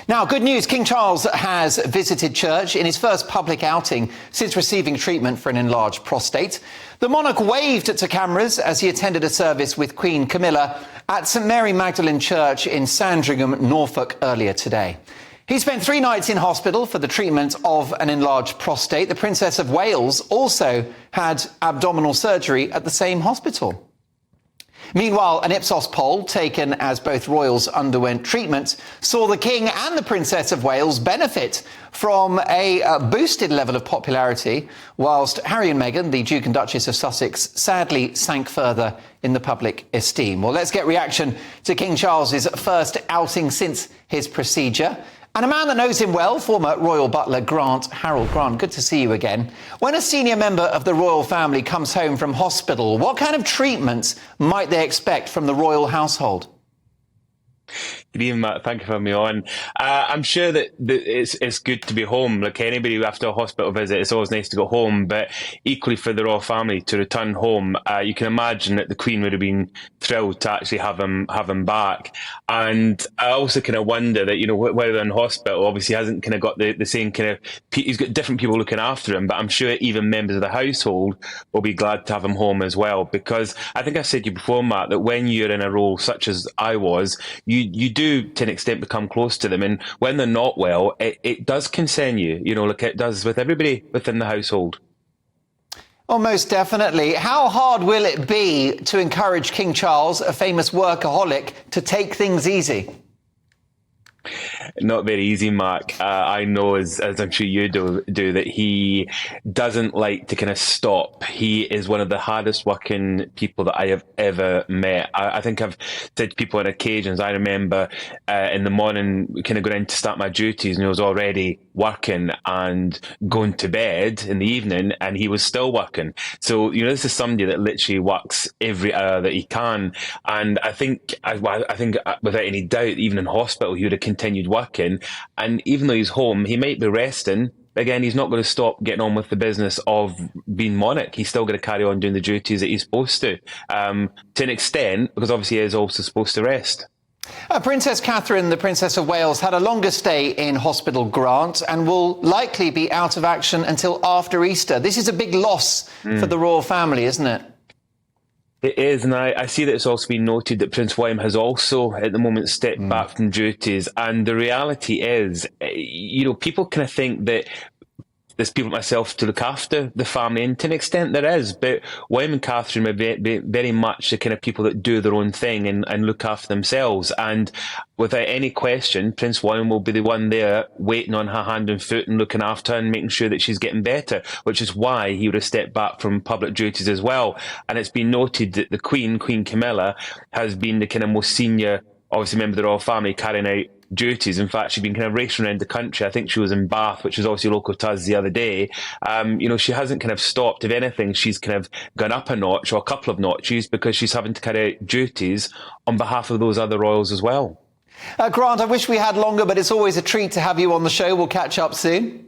Now, good news. King Charles has visited church in his first public outing since receiving treatment for an enlarged prostate. The monarch waved to cameras as he attended a service with Queen Camilla at St Mary Magdalene Church in Sandringham, Norfolk, earlier today. He spent 3 nights in hospital for the treatment of an enlarged prostate. The Princess of Wales also had abdominal surgery at the same hospital. Meanwhile, an Ipsos poll taken as both royals underwent treatment saw the King and the Princess of Wales benefit from a boosted level of popularity, whilst Harry and Meghan, the Duke and Duchess of Sussex, sadly sank further in the public esteem. Well, let's get reaction to King Charles's first outing since his procedure. And a man that knows him well, former royal butler Grant. Harold, Grant, good to see you again. When a senior member of the royal family comes home from hospital, what kind of treatments might they expect from the royal household? Good evening, Matt. Thank you for having me on. I'm sure that it's good to be home. Like anybody after a hospital visit, it's always nice to go home. But equally for the royal family to return home, you can imagine that the Queen would have been thrilled to actually have him back. And I also kind of wonder that, you know, whether in hospital, obviously he hasn't kind of got the same kind of, he's got different people looking after him, but I'm sure even members of the household will be glad to have him home as well. Because I think I've said to you before, Matt, that when you're in a role such as I was, you do to an extent become close to them, and when they're not well, it does concern you, you know, like it does with everybody within the household. Oh, most definitely. How hard will it be to encourage King Charles, a famous workaholic, to take things easy? Not very easy, Mark. I know, as I'm sure you do, that he doesn't like to kind of stop. He is one of the hardest working people that I have ever met. I think I've said to people on occasions, I remember in the morning kind of going in to start my duties, and he was already working, and going to bed in the evening and he was still working. So, you know, this is somebody that literally works every hour that he can. And I think without any doubt, even in hospital, he would have continued working. And even though he's home, he might be resting. Again, he's not going to stop getting on with the business of being monarch. He's still going to carry on doing the duties that he's supposed to an extent, because obviously he is also supposed to rest. Princess Catherine, the Princess of Wales, had a longer stay in hospital, Grant, and will likely be out of action until after Easter. This is a big loss for the royal family, isn't it? It is, and I see that it's also been noted that Prince William has also, at the moment, stepped back from duties. And the reality is, you know, people kind of think that there's people like myself to look after the family, and to an extent there is, but William and Catherine are very much the kind of people that do their own thing and look after themselves. And without any question, Prince William will be the one there waiting on her hand and foot and looking after her and making sure that she's getting better, which is why he would have stepped back from public duties as well. And it's been noted that the Queen Camilla, has been the kind of most senior, obviously, member of the royal family carrying out duties. In fact, she's been kind of racing around the country. I think she was in Bath, which is obviously local to us, the other day. You know, she hasn't kind of stopped. If anything, she's kind of gone up a notch or a couple of notches, because she's having to carry out duties on behalf of those other royals as well. Grant, I wish we had longer, but it's always a treat to have you on the show. We'll catch up soon.